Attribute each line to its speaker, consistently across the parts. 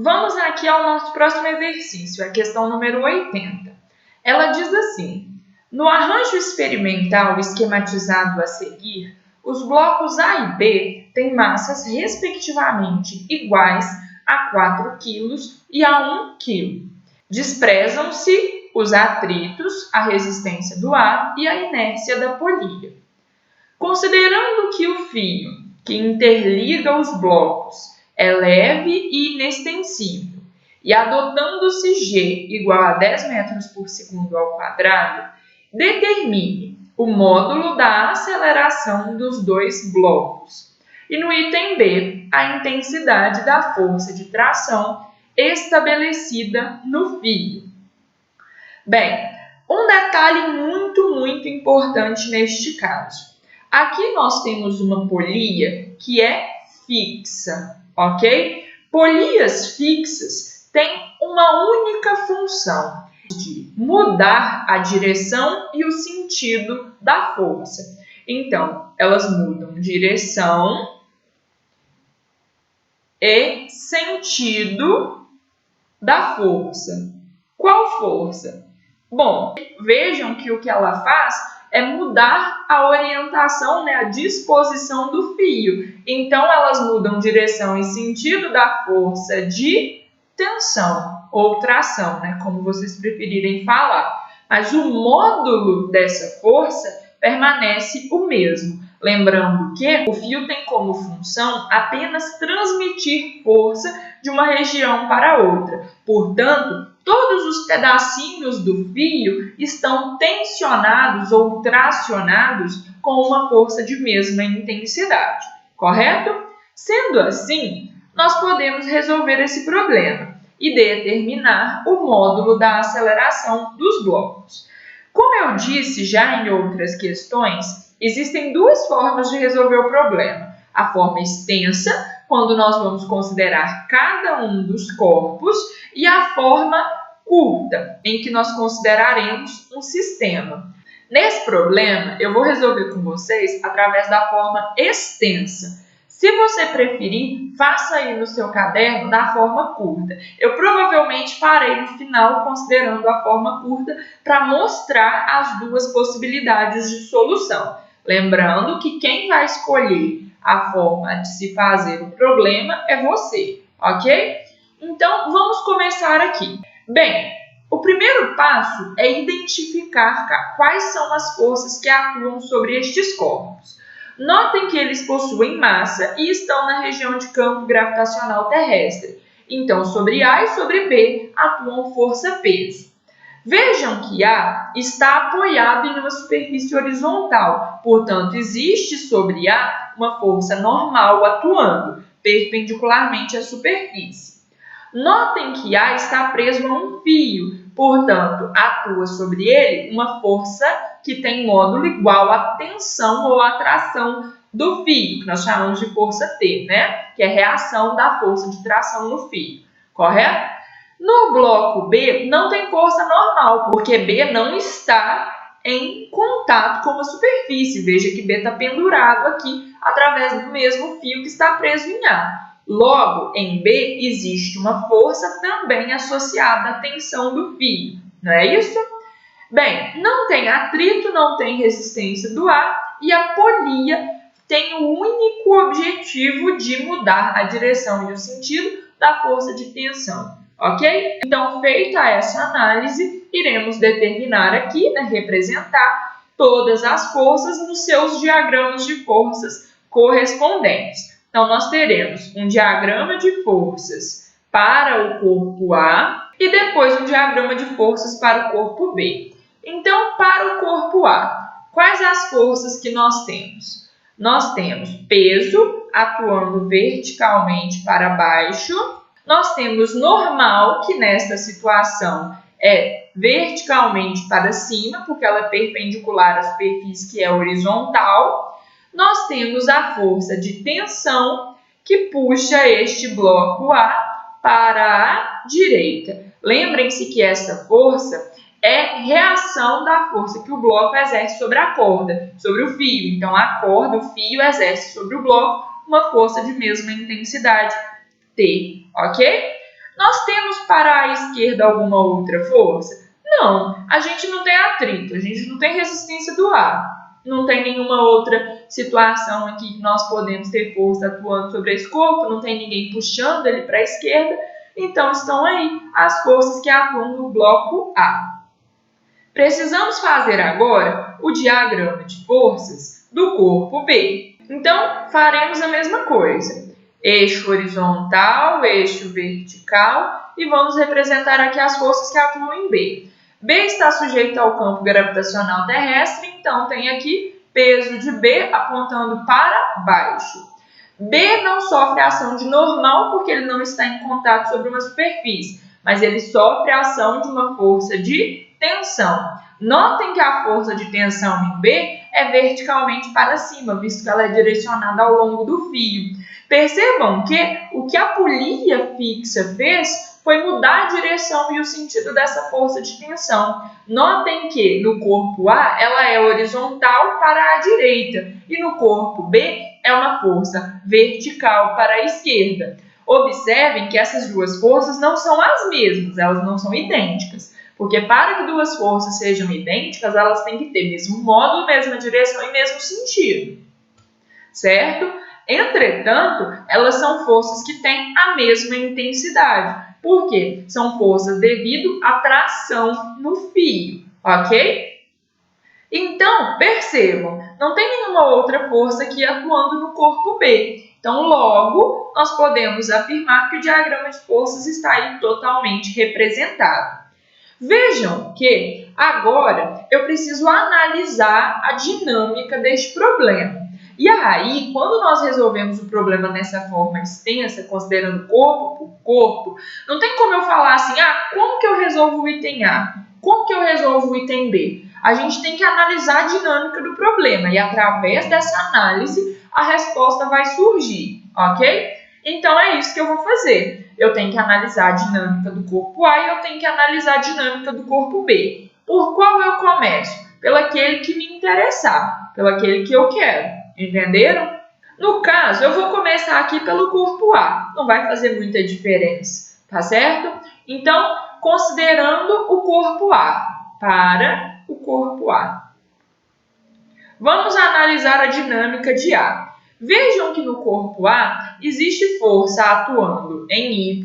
Speaker 1: Vamos aqui ao nosso próximo exercício, a questão número 80. Ela diz assim: no arranjo experimental esquematizado a seguir, os blocos A e B têm massas respectivamente iguais a 4 kg e a 1 kg. Desprezam-se os atritos, a resistência do ar e a inércia da polia. Considerando que o fio que interliga os blocos é leve e inextensível, e adotando-se G igual a 10 metros por segundo ao quadrado, determine o módulo da aceleração dos dois blocos. E no item B, a intensidade da força de tração estabelecida no fio. Bem, um detalhe muito importante neste caso. Aqui nós temos uma polia que é fixa, ok? Polias fixas têm uma única função, de mudar a direção e o sentido da força. Então, elas mudam direção e sentido da força. Qual força? Bom, vejam que o que ela faz é mudar a orientação, a disposição do fio. Então, elas mudam direção e sentido da força de tensão ou tração, como vocês preferirem falar. Mas o módulo dessa força permanece o mesmo. Lembrando que o fio tem como função apenas transmitir força de uma região para outra. Portanto, todos os pedacinhos do fio estão tensionados ou tracionados com uma força de mesma intensidade, correto? Sendo assim, nós podemos resolver esse problema e determinar o módulo da aceleração dos blocos. Como eu disse já em outras questões, existem duas formas de resolver o problema. A forma extensa, quando nós vamos considerar cada um dos corpos, e a forma curta, em que nós consideraremos um sistema. Nesse problema, eu vou resolver com vocês através da forma extensa. Se você preferir, faça aí no seu caderno da forma curta. Eu provavelmente farei no final considerando a forma curta para mostrar as duas possibilidades de solução. Lembrando que quem vai escolher a forma de se fazer o problema é você, ok? Então, vamos começar aqui. Bem, o primeiro passo é identificar quais são as forças que atuam sobre estes corpos. Notem que eles possuem massa e estão na região de campo gravitacional terrestre. Então, sobre A e sobre B atuam força-peso. Vejam que A está apoiado em uma superfície horizontal, portanto, existe sobre A uma força normal atuando perpendicularmente à superfície. Notem que A está preso a um fio, portanto, atua sobre ele uma força que tem módulo igual à tensão ou atração do fio, que nós chamamos de força T, que é a reação da força de tração no fio, correto? No bloco B, não tem força normal, porque B não está em contato com a superfície. Veja que B está pendurado aqui através do mesmo fio que está preso em A. Logo, em B, existe uma força também associada à tensão do fio, não é isso? Bem, não tem atrito, não tem resistência do ar e a polia tem o único objetivo de mudar a direção e o sentido da força de tensão, ok? Então, feita essa análise, iremos determinar aqui, representar todas as forças nos seus diagramas de forças correspondentes. Então, nós teremos um diagrama de forças para o corpo A e depois um diagrama de forças para o corpo B. Então, para o corpo A, quais as forças que nós temos? Nós temos peso atuando verticalmente para baixo. Nós temos normal, que nesta situação é verticalmente para cima, porque ela é perpendicular à superfície que é horizontal. Nós temos a força de tensão que puxa este bloco A para a direita. Lembrem-se que essa força é reação da força que o bloco exerce sobre a corda, sobre o fio. Então, a corda, o fio, exerce sobre o bloco uma força de mesma intensidade, T, ok? Nós temos para a esquerda alguma outra força? Não, a gente não tem atrito, a gente não tem resistência do ar, não tem nenhuma outra situação aqui que nós podemos ter força atuando sobre esse corpo, não tem ninguém puxando ele para a esquerda, então estão aí as forças que atuam no bloco A. Precisamos fazer agora o diagrama de forças do corpo B. Então, faremos a mesma coisa. Eixo horizontal, eixo vertical e vamos representar aqui as forças que atuam em B. B está sujeito ao campo gravitacional terrestre, então tem aqui peso de B apontando para baixo. B não sofre ação de normal porque ele não está em contato sobre uma superfície, mas ele sofre a ação de uma força de tensão. Notem que a força de tensão em B é verticalmente para cima, visto que ela é direcionada ao longo do fio. Percebam que o que a polia fixa fez foi mudar a direção e o sentido dessa força de tensão. Notem que no corpo A ela é horizontal para a direita e no corpo B é uma força vertical para a esquerda. Observem que essas duas forças não são as mesmas, elas não são idênticas. Porque para que duas forças sejam idênticas, elas têm que ter mesmo módulo, mesma direção e mesmo sentido. Certo? Entretanto, elas são forças que têm a mesma intensidade. Por quê? São forças devido à tração no fio, ok? Então, percebam, não tem nenhuma outra força aqui atuando no corpo B. Então, logo, nós podemos afirmar que o diagrama de forças está aí totalmente representado. Vejam que agora eu preciso analisar a dinâmica deste problema. E aí, quando nós resolvemos o problema dessa forma extensa, considerando corpo por corpo, não tem como eu falar assim, como que eu resolvo o item A? Como que eu resolvo o item B? A gente tem que analisar a dinâmica do problema e através dessa análise a resposta vai surgir, ok? Então é isso que eu vou fazer. Eu tenho que analisar a dinâmica do corpo A e eu tenho que analisar a dinâmica do corpo B. Por qual eu começo? Pelo aquele que me interessar, pelo aquele que eu quero. Entenderam? No caso, eu vou começar aqui pelo corpo A. Não vai fazer muita diferença, tá certo? Então, considerando o corpo A, para o corpo A. Vamos analisar a dinâmica de A. Vejam que no corpo A existe força atuando em Y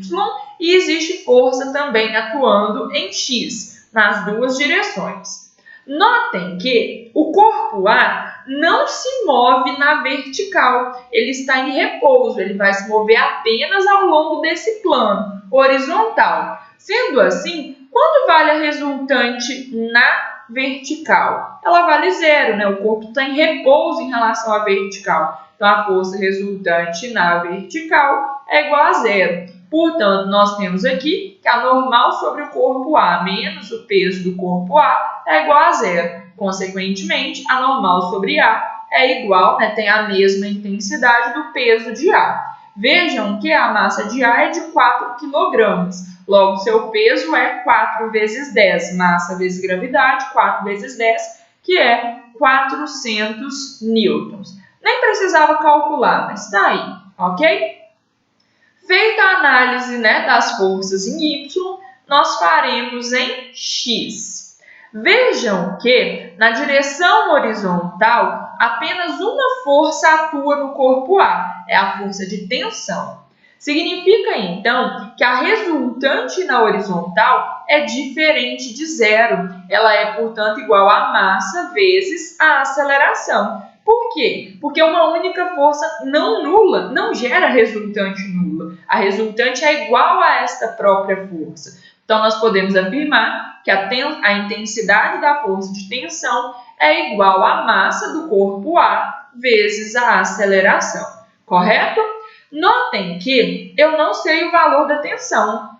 Speaker 1: e existe força também atuando em X, nas duas direções. Notem que o corpo A não se move na vertical, ele está em repouso, ele vai se mover apenas ao longo desse plano horizontal. Sendo assim, quanto vale a resultante na vertical? Ela vale zero, né? O corpo está em repouso em relação à vertical. Então, a força resultante na vertical é igual a zero. Portanto, nós temos aqui que a normal sobre o corpo A menos o peso do corpo A é igual a zero. Consequentemente, a normal sobre A é igual, tem a mesma intensidade do peso de A. Vejam que a massa de A é de 4 kg. Logo, seu peso é 4 vezes 10. Massa vezes gravidade, 4 vezes 10, que é 400 newtons. Nem precisava calcular, mas está aí, ok? Feita a análise das forças em Y, nós faremos em X. Vejam que na direção horizontal, apenas uma força atua no corpo A, é a força de tensão. Significa, então, que a resultante na horizontal é diferente de zero. Ela é, portanto, igual a massa vezes a aceleração. Por quê? Porque uma única força não nula não gera resultante nula. A resultante é igual a esta própria força. Então, nós podemos afirmar que a intensidade da força de tensão é igual à massa do corpo A vezes a aceleração. Correto? Notem que eu não sei o valor da tensão.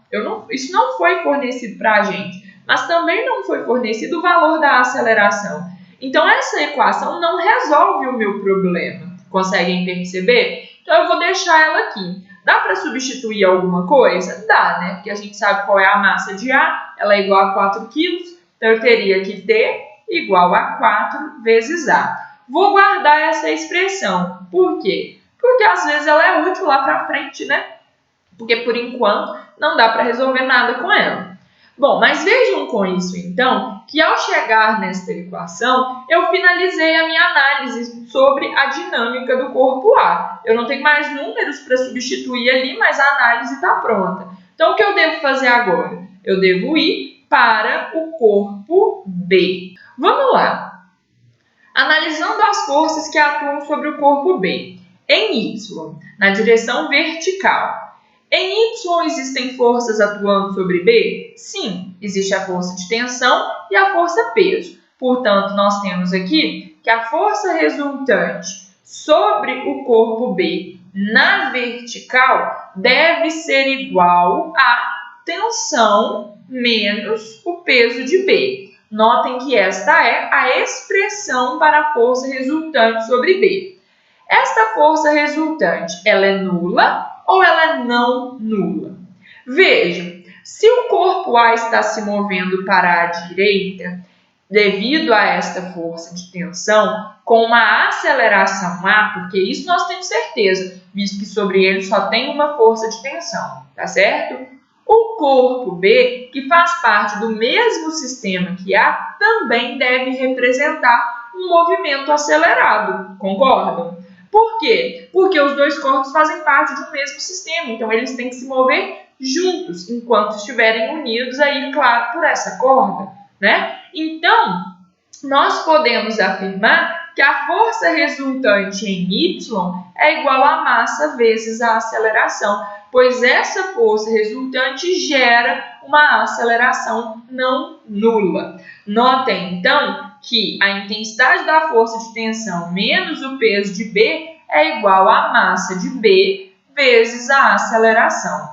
Speaker 1: Isso não foi fornecido para a gente. Mas também não foi fornecido o valor da aceleração. Então, essa equação não resolve o meu problema. Conseguem perceber? Então, eu vou deixar ela aqui. Dá para substituir alguma coisa? Dá, né? Porque a gente sabe qual é a massa de A. Ela é igual a 4 kg. Então, eu teria que T igual a 4 vezes A. Vou guardar essa expressão. Por quê? Porque às vezes ela é útil lá para frente, né? Porque por enquanto não dá para resolver nada com ela. Bom, mas vejam com isso, então, que ao chegar nesta equação, eu finalizei a minha análise sobre a dinâmica do corpo A. Eu não tenho mais números para substituir ali, mas a análise está pronta. Então, o que eu devo fazer agora? Eu devo ir para o corpo B. Vamos lá. Analisando as forças que atuam sobre o corpo B. Em Y, na direção vertical. Em Y existem forças atuando sobre B? Sim, existe a força de tensão e a força peso. Portanto, nós temos aqui que a força resultante sobre o corpo B na vertical deve ser igual à tensão menos o peso de B. Notem que esta é a expressão para a força resultante sobre B. Esta força resultante, ela é nula ou ela é não nula? Vejam, se o corpo A está se movendo para a direita, devido a esta força de tensão, com uma aceleração A, porque isso nós temos certeza, visto que sobre ele só tem uma força de tensão, tá certo? O corpo B, que faz parte do mesmo sistema que A, também deve representar um movimento acelerado, concordam? Por quê? Porque os dois corpos fazem parte de um mesmo sistema, então eles têm que se mover juntos, enquanto estiverem unidos aí, claro, por essa corda, né? Então, nós podemos afirmar que a força resultante em Y é igual à massa vezes a aceleração, pois essa força resultante gera uma aceleração não nula. Notem, então, que a intensidade da força de tensão menos o peso de B é igual à massa de B vezes a aceleração.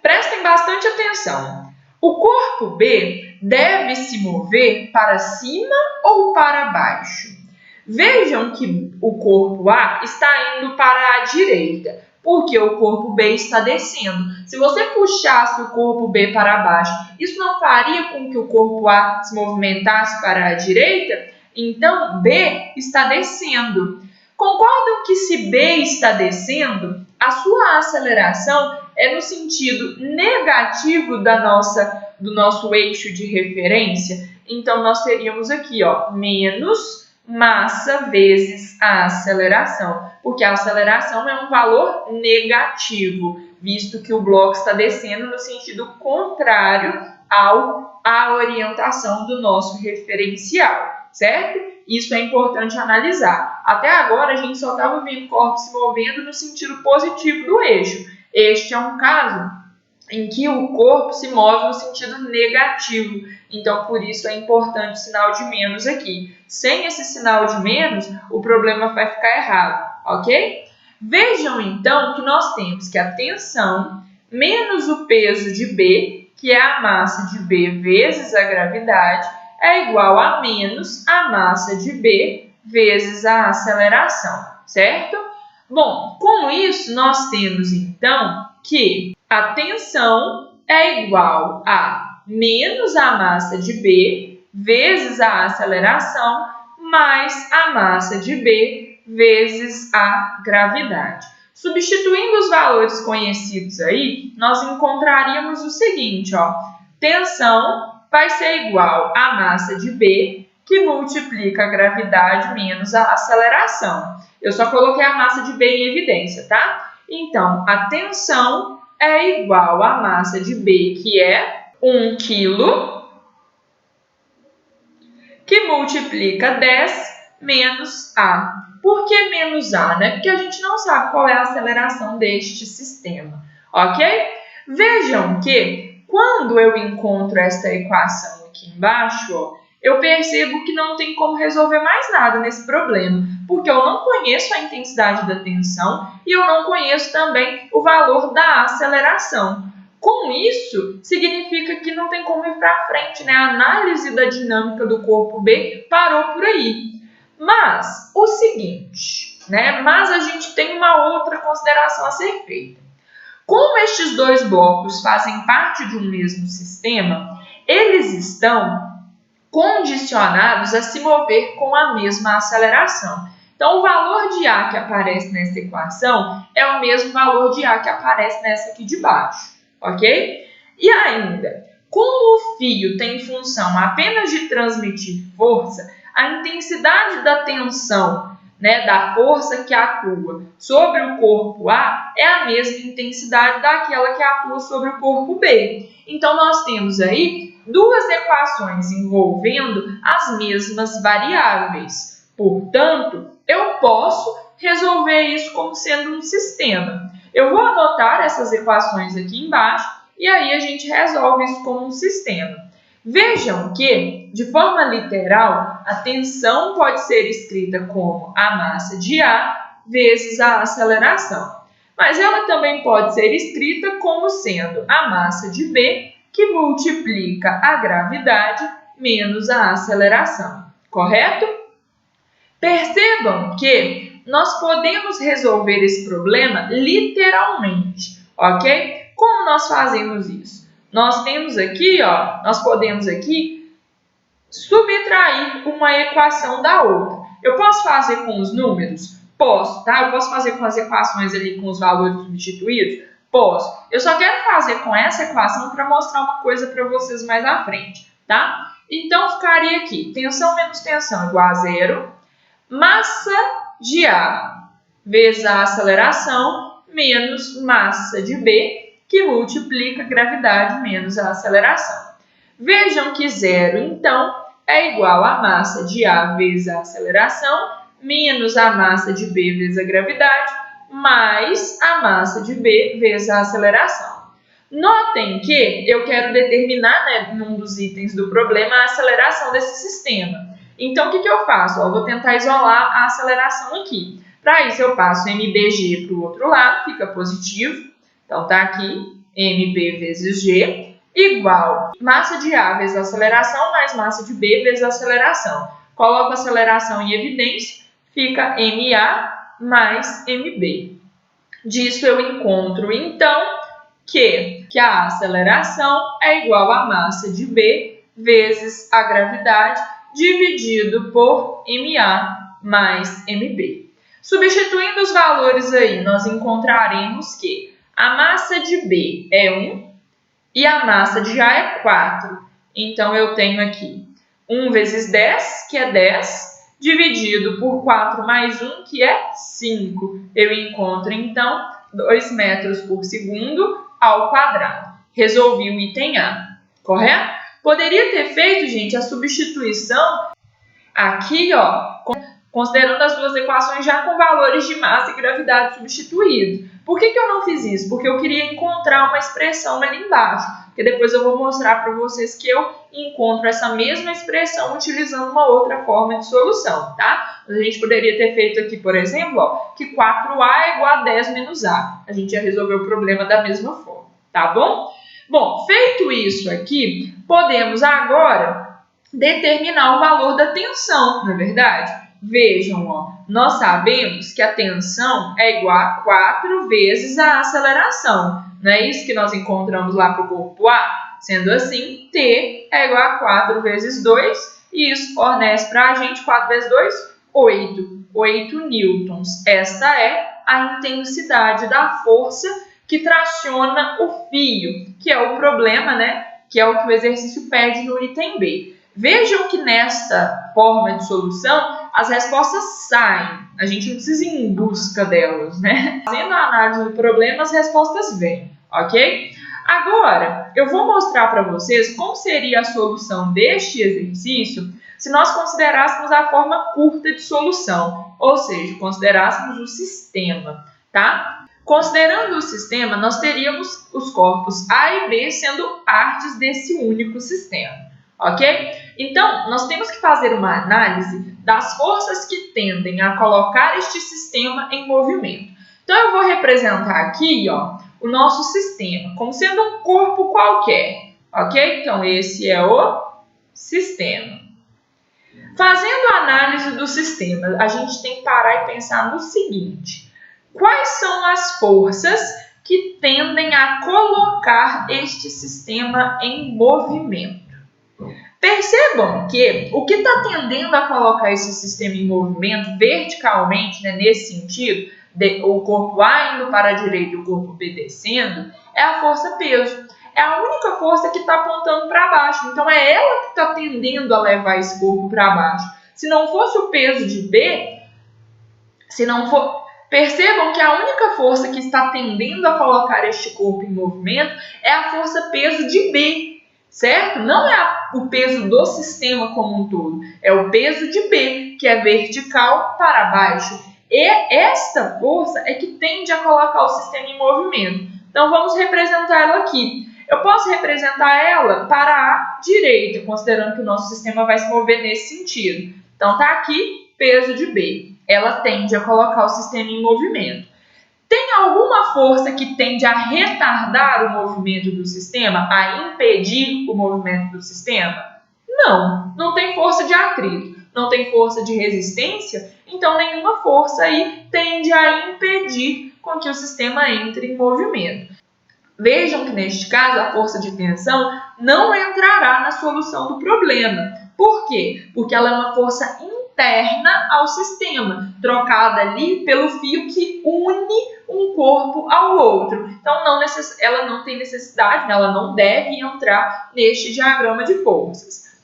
Speaker 1: Prestem bastante atenção. O corpo B deve se mover para cima ou para baixo? Vejam que o corpo A está indo para a direita, porque o corpo B está descendo. Se você puxasse o corpo B para baixo, isso não faria com que o corpo A se movimentasse para a direita? Então, B está descendo. Concordam que se B está descendo, a sua aceleração é no sentido negativo do nosso eixo de referência? Então, nós teríamos aqui, menos massa vezes a aceleração, porque a aceleração é um valor negativo, visto que o bloco está descendo no sentido contrário à orientação do nosso referencial, certo? Isso é importante analisar. Até agora, a gente só estava vendo corpos se movendo no sentido positivo do eixo. Este é um caso em que o corpo se move no sentido negativo. Então, por isso é importante o sinal de menos aqui. Sem esse sinal de menos, o problema vai ficar errado, ok? Vejam, então, que nós temos que a tensão menos o peso de B, que é a massa de B vezes a gravidade, é igual a menos a massa de B vezes a aceleração, certo? Bom, com isso, nós temos, então, que a tensão é igual a menos a massa de B vezes a aceleração mais a massa de B vezes a gravidade. Substituindo os valores conhecidos aí, nós encontraríamos o seguinte, tensão vai ser igual à massa de B, que multiplica a gravidade menos a aceleração. Eu só coloquei a massa de B em evidência, tá? Então, a tensão é igual à massa de B, que é 1 kg, que multiplica 10 menos A. Por que menos A, né? Porque a gente não sabe qual é a aceleração deste sistema, ok? Vejam que quando eu encontro esta equação aqui embaixo, eu percebo que não tem como resolver mais nada nesse problema, porque eu não conheço a intensidade da tensão e eu não conheço também o valor da aceleração. Com isso, significa que não tem como ir para frente, né? A análise da dinâmica do corpo B parou por aí. Mas, o seguinte, né? Mas a gente tem uma outra consideração a ser feita. Como estes dois blocos fazem parte de um mesmo sistema, eles estão condicionados a se mover com a mesma aceleração. Então, o valor de A que aparece nessa equação é o mesmo valor de A que aparece nessa aqui de baixo. ok? E ainda, como o fio tem função apenas de transmitir força, a intensidade da tensão, né, da força que atua sobre o corpo A é a mesma intensidade daquela que atua sobre o corpo B. Então, nós temos aí duas equações envolvendo as mesmas variáveis. Portanto, eu posso resolver isso como sendo um sistema. Eu vou anotar essas equações aqui embaixo e aí a gente resolve isso como um sistema. Vejam que, de forma literal, a tensão pode ser escrita como a massa de A vezes a aceleração. Mas ela também pode ser escrita como sendo a massa de B que multiplica a gravidade menos a aceleração. Correto? Percebam que nós podemos resolver esse problema literalmente, ok? Como nós fazemos isso? Nós temos aqui, nós podemos aqui subtrair uma equação da outra. Eu posso fazer com os números? Posso, tá? Eu posso fazer com as equações ali com os valores substituídos? Posso. Eu só quero fazer com essa equação para mostrar uma coisa para vocês mais à frente, tá? Então, ficaria aqui, tensão menos tensão igual a zero, massa de A vezes a aceleração menos massa de B, que multiplica gravidade menos a aceleração. Vejam que zero, então, é igual a massa de A vezes a aceleração menos a massa de B vezes a gravidade mais a massa de B vezes a aceleração. Notem que eu quero determinar, né, num dos itens do problema, a aceleração desse sistema. Então, o que eu faço? Eu vou tentar isolar a aceleração aqui. Para isso, eu passo MBG para o outro lado, fica positivo. Então, está aqui, MB vezes G, igual massa de A vezes aceleração mais massa de B vezes aceleração. Coloco a aceleração em evidência, fica MA mais MB. Disso eu encontro, então, que a aceleração é igual a massa de B vezes a gravidade dividido por MA mais MB. Substituindo os valores aí, nós encontraremos que a massa de B é 1 e a massa de A é 4. Então, eu tenho aqui 1 vezes 10, que é 10, dividido por 4 mais 1, que é 5. Eu encontro, então, 2 metros por segundo ao quadrado. Resolvi o item A, correto? Poderia ter feito, gente, a substituição aqui, considerando as duas equações já com valores de massa e gravidade substituídos. Por que eu não fiz isso? Porque eu queria encontrar uma expressão ali embaixo, porque depois eu vou mostrar para vocês que eu encontro essa mesma expressão utilizando uma outra forma de solução, tá? A gente poderia ter feito aqui, por exemplo, que 4A é igual a 10 menos A. A gente ia resolver o problema da mesma forma, tá bom? Bom, feito isso aqui, podemos agora determinar o valor da tensão, não é verdade? Vejam, nós sabemos que a tensão é igual a 4 vezes a aceleração. Não é isso que nós encontramos lá para o corpo A? Sendo assim, T é igual a 4 vezes 2, e isso fornece para a gente 4 vezes 2, 8. 8 newtons. Esta é a intensidade da força que traciona o fio, que é o problema, né? Que é o que o exercício pede no item B. Vejam que nesta forma de solução, as respostas saem. A gente não precisa ir em busca delas, né? Fazendo a análise do problema, as respostas vêm, ok? Agora, eu vou mostrar para vocês como seria a solução deste exercício se nós considerássemos a forma curta de solução, ou seja, considerássemos o sistema, tá? Considerando o sistema, nós teríamos os corpos A e B sendo partes desse único sistema. Ok? Então, nós temos que fazer uma análise das forças que tendem a colocar este sistema em movimento. Então, eu vou representar aqui, o nosso sistema como sendo um corpo qualquer. Ok? Então, esse é o sistema. Fazendo a análise do sistema, a gente tem que parar e pensar no seguinte: quais são as forças que tendem a colocar este sistema em movimento? Percebam que o que está tendendo a colocar esse sistema em movimento verticalmente, né, nesse sentido, o corpo A indo para a direita e o corpo B descendo, é a força-peso. É a única força que está apontando para baixo. Então, é ela que está tendendo a levar esse corpo para baixo. Se não fosse o peso de B, percebam que a única força que está tendendo a colocar este corpo em movimento é a força-peso de B, certo? Não é o peso do sistema como um todo, é o peso de B, que é vertical para baixo. E esta força é que tende a colocar o sistema em movimento. Então, vamos representar ela aqui. Eu posso representar ela para a direita, considerando que o nosso sistema vai se mover nesse sentido. Então, está aqui peso de B. Ela tende a colocar o sistema em movimento. Tem alguma força que tende a retardar o movimento do sistema, a impedir o movimento do sistema? Não, não tem força de atrito, não tem força de resistência, então nenhuma força aí tende a impedir com que o sistema entre em movimento. Vejam que neste caso a força de tensão não entrará na solução do problema. Por quê? Porque ela é uma força interna ao sistema, trocada ali pelo fio que une um corpo ao outro. Então, ela não tem necessidade, ela não deve entrar neste diagrama de forças.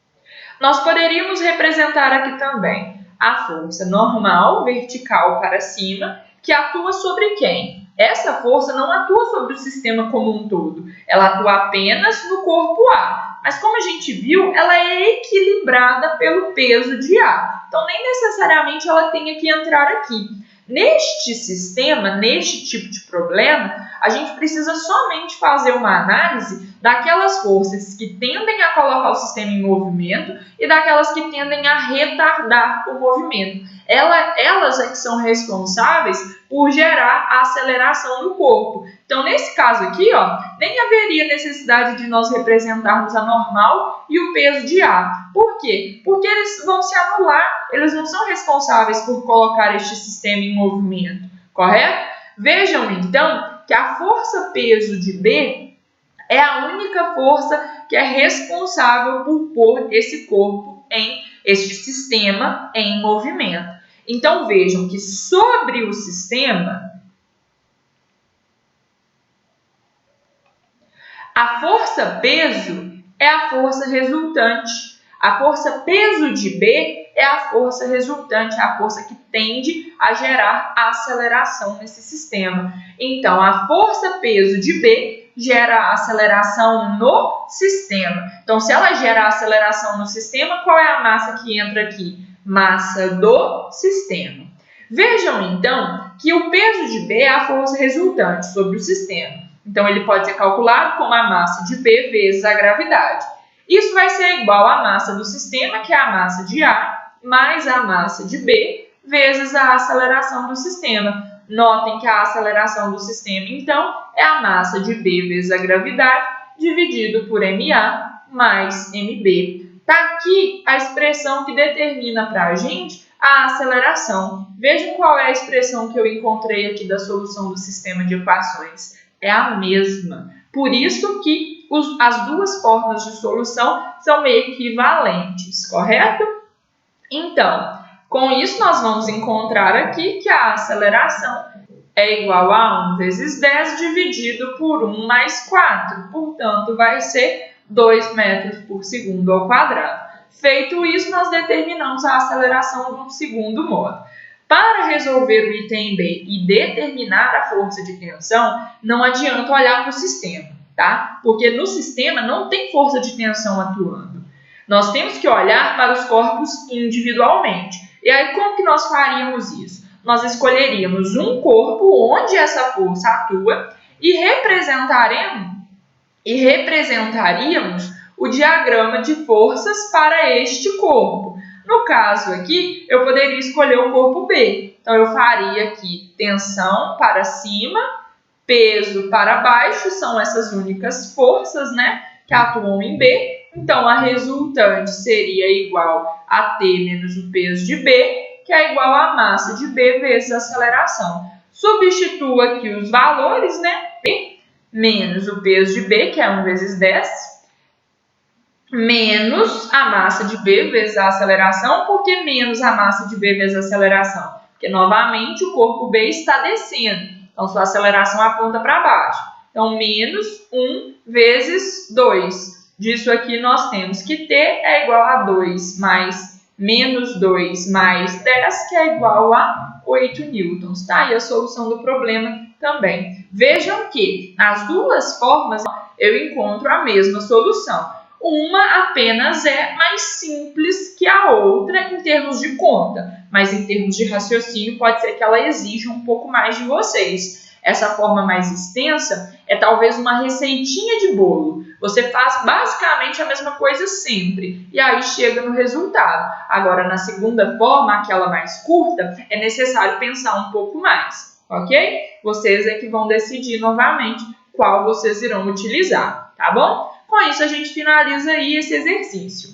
Speaker 1: Nós poderíamos representar aqui também a força normal, vertical para cima, que atua sobre quem? Essa força não atua sobre o sistema como um todo, ela atua apenas no corpo A. Mas como a gente viu, ela é equilibrada pelo peso de A. Então, nem necessariamente ela tenha que entrar aqui. Neste sistema, neste tipo de problema, a gente precisa somente fazer uma análise daquelas forças que tendem a colocar o sistema em movimento e daquelas que tendem a retardar o movimento. Elas é que são responsáveis por gerar a aceleração do corpo. Então, nesse caso aqui, nem haveria necessidade de nós representarmos a normal e o peso de A. Por quê? Porque eles vão se anular, eles não são responsáveis por colocar este sistema em movimento, correto? Vejam, então, que a força-peso de B é a única força que é responsável por pôr esse corpo este sistema em movimento. Então, vejam que sobre o sistema, a força-peso é a força resultante. A força-peso de B é a força resultante, a força que tende a gerar a aceleração nesse sistema. Então, a força-peso de B gera a aceleração no sistema. Então, se ela gera a aceleração no sistema, qual é a massa que entra aqui? Massa do sistema. Vejam, então, que o peso de B é a força resultante sobre o sistema. Então, ele pode ser calculado como a massa de B vezes a gravidade. Isso vai ser igual à massa do sistema, que é a massa de A, mais a massa de B, vezes a aceleração do sistema. Notem que a aceleração do sistema, então, é a massa de B vezes a gravidade, dividido por MA mais MB. Está aqui a expressão que determina para a gente a aceleração. Vejam qual é a expressão que eu encontrei aqui da solução do sistema de equações. É a mesma. Por isso que as duas formas de solução são equivalentes, correto? Então, com isso nós vamos encontrar aqui que a aceleração é igual a 1 vezes 10 dividido por 1 mais 4. Portanto, vai ser 2 metros por segundo ao quadrado. Feito isso, nós determinamos a aceleração de um segundo modo. Para resolver o item B e determinar a força de tensão, não adianta olhar para o sistema, tá? Porque no sistema não tem força de tensão atuando. Nós temos que olhar para os corpos individualmente. E aí, como que nós faríamos isso? Nós escolheríamos um corpo onde essa força atua e representaríamos o diagrama de forças para este corpo. No caso aqui, eu poderia escolher o corpo B. Então, eu faria aqui tensão para cima, peso para baixo, são essas únicas forças, né, que atuam em B. Então, a resultante seria igual a T menos o peso de B, que é igual à massa de B vezes a aceleração. Substituo aqui os valores, né? P menos o peso de B, que é 1 vezes 10, menos a massa de B vezes a aceleração. Por que menos a massa de B vezes a aceleração? Porque, novamente, o corpo B está descendo. Então, sua aceleração aponta para baixo. Então, menos 1 vezes 2. Disso aqui nós temos que T é igual a 2 mais menos 2 mais 10, que é igual a 8 newtons, tá? E a solução do problema também. Vejam que nas duas formas eu encontro a mesma solução. Uma apenas é mais simples que a outra em termos de conta, mas em termos de raciocínio pode ser que ela exija um pouco mais de vocês. Essa forma mais extensa é talvez uma receitinha de bolo. Você faz basicamente a mesma coisa sempre e aí chega no resultado. Agora, na segunda forma, aquela mais curta, é necessário pensar um pouco mais, ok? Vocês é que vão decidir novamente qual vocês irão utilizar, tá bom? Com isso, a gente finaliza aí esse exercício.